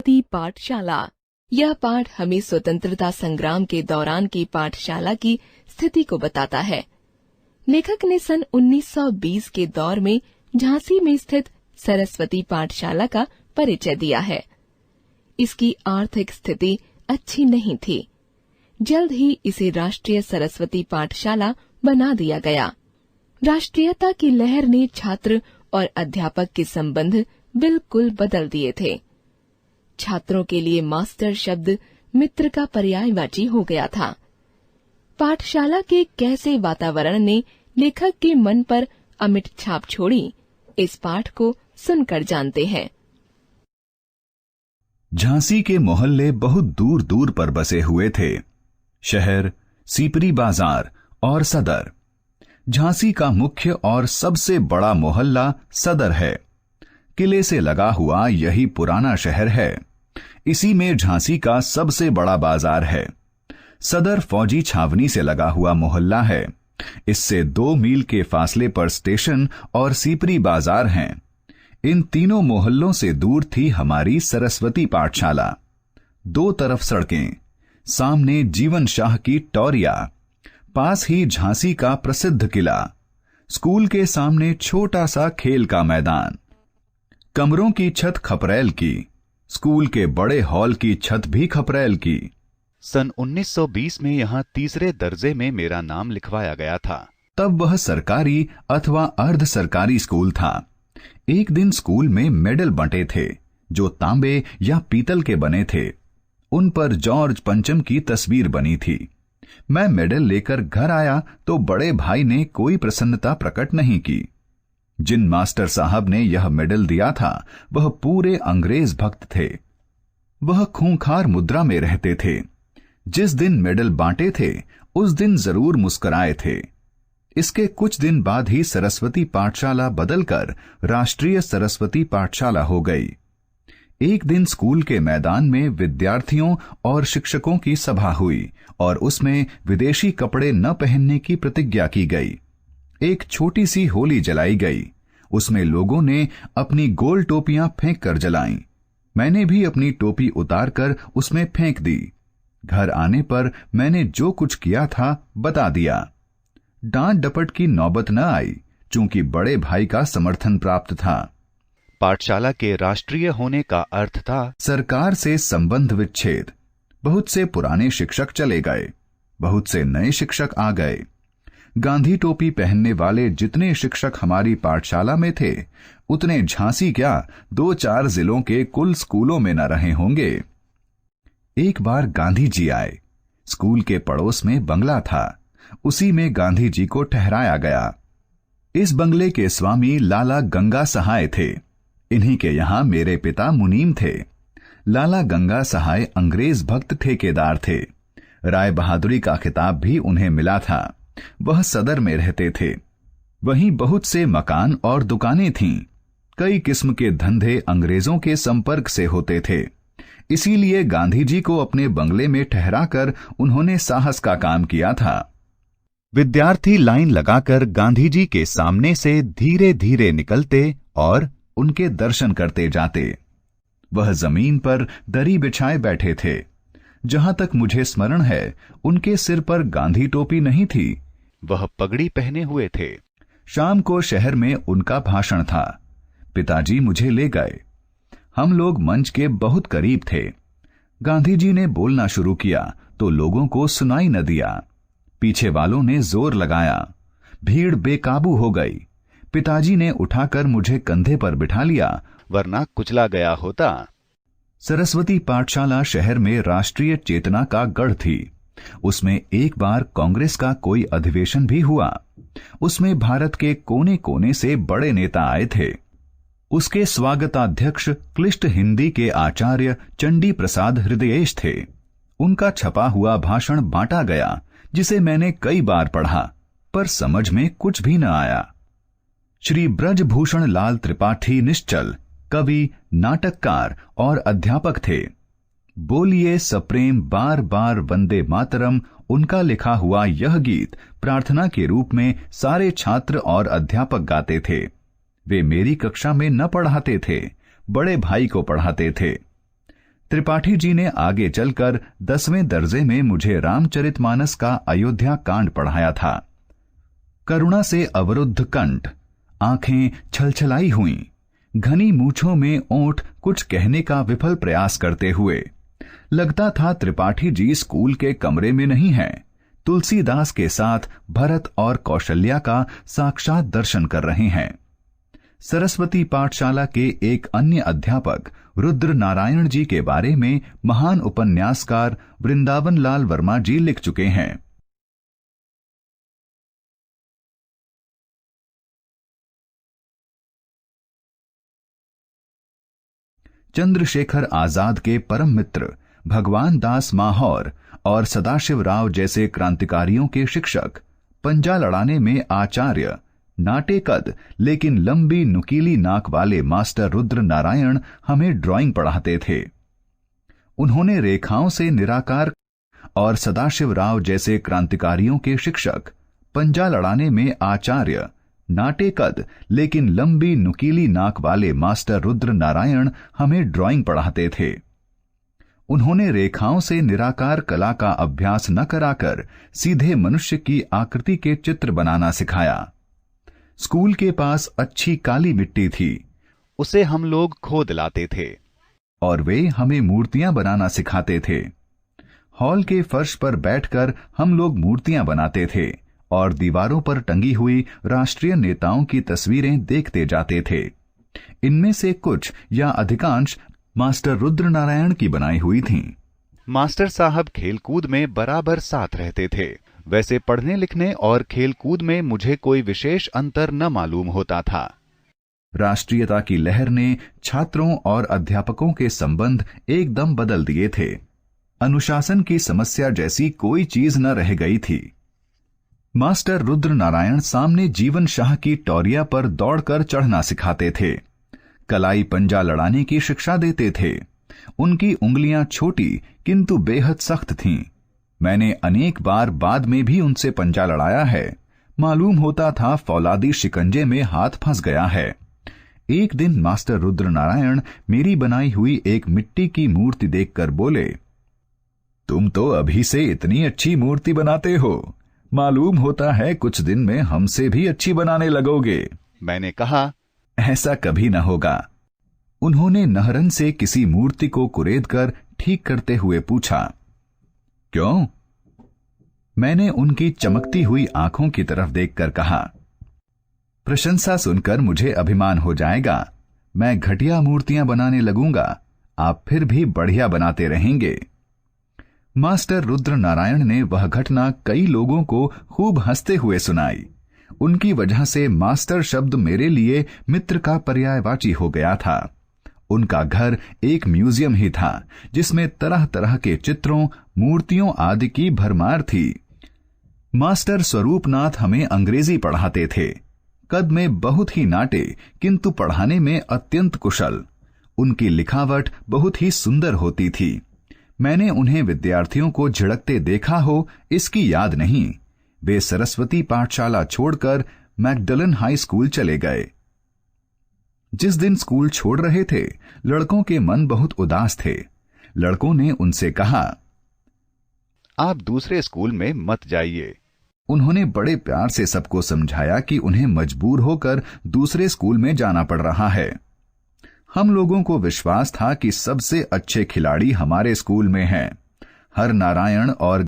सरस्वती पाठशाला। यह पाठ हमें स्वतंत्रता संग्राम के दौरान की पाठशाला की स्थिति को बताता है। लेखक ने सन 1920 के दौर में झांसी में स्थित सरस्वती पाठशाला का परिचय दिया है। इसकी आर्थिक स्थिति अच्छी नहीं थी। जल्द ही इसे राष्ट्रीय सरस्वती पाठशाला बना दिया गया। राष्ट्रीयता की लहर ने छात्र और अध्यापक के संबंध बिल्कुल बदल दिए थे। छात्रों के लिए मास्टर शब्द मित्र का पर्यायवाची हो गया था। पाठशाला के कैसे वातावरण ने लेखक के मन पर अमिट छाप छोड़ी, इस पाठ को सुनकर जानते हैं। झांसी के मोहल्ले बहुत दूर दूर पर बसे हुए थे। शहर, सीपरी बाजार और सदर। झांसी का मुख्य और सबसे बड़ा मोहल्ला सदर है। किले से लगा हुआ यही पुराना शहर है। इसी में झांसी का सबसे बड़ा बाजार है। सदर फौजी छावनी से लगा हुआ मोहल्ला है। इससे 2 मील के फासले पर स्टेशन और सीपरी बाजार हैं। इन तीनों मोहल्लों से दूर थी हमारी सरस्वती पाठशाला। 2 तरफ सड़कें, सामने जीवन शाह की टौरिया, पास ही झांसी का प्रसिद्ध किला, स्कूल के सामने छोटा सा खेल का मैदान। कमरों की छत खपरेल की, स्कूल के बड़े हॉल की छत भी खपरेल की। सन 1920 में यहाँ 3रे दर्जे में मेरा नाम लिखवाया गया था। तब वह सरकारी अथवा अर्ध सरकारी स्कूल था। एक दिन स्कूल में मेडल बंटे थे जो तांबे या पीतल के बने थे। उन पर जॉर्ज पंचम की तस्वीर बनी थी। मैं मेडल लेकर घर आया तो बड़े भाई ने कोई प्रसन्नता प्रकट नहीं की। जिन मास्टर साहब ने यह मेडल दिया था वह पूरे अंग्रेज भक्त थे। वह खूंखार मुद्रा में रहते थे। जिस दिन मेडल बांटे थे उस दिन जरूर मुस्कुराए थे। इसके कुछ दिन बाद ही सरस्वती पाठशाला बदलकर राष्ट्रीय सरस्वती पाठशाला हो गई। एक दिन स्कूल के मैदान में विद्यार्थियों और शिक्षकों की सभा हुई और उसमें विदेशी कपड़े न पहनने की प्रतिज्ञा की गई। एक छोटी सी होली जलाई गई। उसमें लोगों ने अपनी गोल टोपियां फेंक कर जलाईं। मैंने भी अपनी टोपी उतारकर उसमें फेंक दी। घर आने पर मैंने जो कुछ किया था बता दिया। डांट डपट की नौबत न आई, चूंकि बड़े भाई का समर्थन प्राप्त था। पाठशाला के राष्ट्रीय होने का अर्थ था सरकार से संबंध विच्छेद। बहुत से पुराने शिक्षक चले गए, बहुत से नए शिक्षक आ गए। गांधी टोपी पहनने वाले जितने शिक्षक हमारी पाठशाला में थे उतने झांसी क्या 2-4 जिलों के कुल स्कूलों में न रहे होंगे। एक बार गांधी जी आए। स्कूल के पड़ोस में बंगला था, उसी में गांधी जी को ठहराया गया। इस बंगले के स्वामी लाला गंगा सहाय थे। इन्हीं के यहां मेरे पिता मुनीम थे। लाला गंगा सहाय अंग्रेज भक्त ठेकेदार थे। राय बहादुरी का खिताब भी उन्हें मिला था। वह सदर में रहते थे। वहीं बहुत से मकान और दुकानें थीं। कई किस्म के धंधे अंग्रेजों के संपर्क से होते थे। इसीलिए गांधी जी को अपने बंगले में ठहराकर उन्होंने साहस का काम किया था। विद्यार्थी लाइन लगाकर गांधी जी के सामने से धीरे धीरे निकलते और उनके दर्शन करते जाते। वह जमीन पर दरी बिछाए बैठे थे। जहां तक मुझे स्मरण है उनके सिर पर गांधी टोपी नहीं थी, वह पगड़ी पहने हुए थे। शाम को शहर में उनका भाषण था। पिताजी मुझे ले गए। हम लोग मंच के बहुत करीब थे। गांधी जी ने बोलना शुरू किया तो लोगों को सुनाई न दिया। पीछे वालों ने जोर लगाया। भीड़ बेकाबू हो गई। पिताजी ने उठाकर मुझे कंधे पर बिठा लिया, वरना कुचला गया होता। सरस्वती पाठशाला शहर में राष्ट्रीय चेतना का गढ़ थी। उसमें एक बार कांग्रेस का कोई अधिवेशन भी हुआ। उसमें भारत के कोने कोने से बड़े नेता आए थे। उसके स्वागताध्यक्ष क्लिष्ट हिंदी के आचार्य चंडी प्रसाद हृदयेश थे। उनका छपा हुआ भाषण बांटा गया, जिसे मैंने कई बार पढ़ा, पर समझ में कुछ भी न आया। श्री ब्रजभूषण लाल त्रिपाठी निश्चल कवि, नाटककार और अध्यापक थे। बोलिए सप्रेम बार बार वंदे मातरम उनका लिखा हुआ यह गीत प्रार्थना के रूप में सारे छात्र और अध्यापक गाते थे। वे मेरी कक्षा में न पढ़ाते थे, बड़े भाई को पढ़ाते थे। त्रिपाठी जी ने आगे चलकर 10वें दर्जे में मुझे रामचरितमानस का अयोध्या कांड पढ़ाया था। करुणा से अवरुद्ध कंठ, आंखें छलछलाई हुईं, घनी मूछों में ओंठ कुछ कहने का विफल प्रयास करते हुए। लगता था त्रिपाठी जी स्कूल के कमरे में नहीं हैं, तुलसीदास के साथ भरत और कौशल्या का साक्षात दर्शन कर रहे हैं। सरस्वती पाठशाला के एक अन्य अध्यापक रुद्र नारायण जी के बारे में महान उपन्यासकार वृंदावन लाल वर्मा जी लिख चुके हैं। चंद्रशेखर आजाद के परम मित्र भगवान दास माहौर और सदाशिव राव जैसे क्रांतिकारियों के शिक्षक, पंजा लड़ाने में आचार्य, नाटे कद लेकिन लंबी नुकीली नाक वाले मास्टर रुद्र नारायण हमें ड्राइंग पढ़ाते थे। उन्होंने रेखाओं से निराकार और सदाशिव राव जैसे क्रांतिकारियों के शिक्षक, पंजा लड़ाने में आचार्य, नाटे कद लेकिन लंबी नुकीली नाक वाले मास्टर रुद्र नारायण हमें ड्राइंग पढ़ाते थे। उन्होंने रेखाओं से निराकार कला का अभ्यास न कराकर सीधे मनुष्य की आकृति के चित्र बनाना सिखाया। स्कूल के पास अच्छी काली मिट्टी थी, उसे हम लोग खोद लाते थे और वे हमें मूर्तियां बनाना सिखाते थे। हॉल के फर्श पर बैठकर हम लोग मूर्तियां बनाते थे और दीवारों पर टंगी हुई राष्ट्रीय नेताओं की तस्वीरें देखते जाते थे। इनमें से कुछ या अधिकांश मास्टर रुद्र नारायण की बनाई हुई थीं। मास्टर साहब खेलकूद में बराबर साथ रहते थे। वैसे पढ़ने लिखने और खेलकूद में मुझे कोई विशेष अंतर न मालूम होता था। राष्ट्रीयता की लहर ने छात्रों और अध्यापकों के संबंध एकदम बदल दिए थे। अनुशासन की समस्या जैसी कोई चीज न रह गई थी। मास्टर रुद्र नारायण सामने जीवन शाह की टौरिया पर दौड़कर चढ़ना सिखाते थे, कलाई पंजा लड़ाने की शिक्षा देते थे। उनकी उंगलियां छोटी किंतु बेहद सख्त थीं। मैंने अनेक बार बाद में भी उनसे पंजा लड़ाया है। मालूम होता था फौलादी शिकंजे में हाथ फंस गया है। एक दिन मास्टर रुद्र नारायण मेरी बनाई हुई एक मिट्टी की मूर्ति देखकर बोले, तुम तो अभी से इतनी अच्छी मूर्ति बनाते हो, मालूम होता है कुछ दिन में हमसे भी अच्छी बनाने लगोगे। मैंने कहा, ऐसा कभी न होगा। उन्होंने नहरन से किसी मूर्ति को कुरेदकर ठीक करते हुए पूछा, क्यों? मैंने उनकी चमकती हुई आंखों की तरफ देखकर कहा, प्रशंसा सुनकर मुझे अभिमान हो जाएगा। मैं घटिया मूर्तियां बनाने लगूंगा, आप फिर भी बढ़िया बनाते रहेंगे। मास्टर रुद्र नारायण ने वह घटना कई लोगों को खूब हंसते हुए सुनाई। उनकी वजह से मास्टर शब्द मेरे लिए मित्र का पर्यायवाची हो गया था। उनका घर एक म्यूजियम ही था जिसमें तरह तरह के चित्रों, मूर्तियों आदि की भरमार थी। मास्टर स्वरूपनाथ हमें अंग्रेजी पढ़ाते थे। कद में बहुत ही नाटे किंतु पढ़ाने में अत्यंत कुशल। उनकी लिखावट बहुत ही सुंदर होती थी। मैंने उन्हें विद्यार्थियों को झिड़कते देखा हो इसकी याद नहीं। वे सरस्वती पाठशाला छोड़कर मैकडलन हाई स्कूल चले गए। जिस दिन स्कूल छोड़ रहे थे, लड़कों के मन बहुत उदास थे। लड़कों ने उनसे कहा, आप दूसरे स्कूल में मत जाइए। उन्होंने बड़े प्यार से सबको समझाया कि उन्हें मजबूर होकर दूसरे स्कूल में जाना पड़ रहा है। हम लोगों को विश्वास था कि सबसे अच्छे खिलाड़ी हमारे स्कूल में हैं। हर नारायण और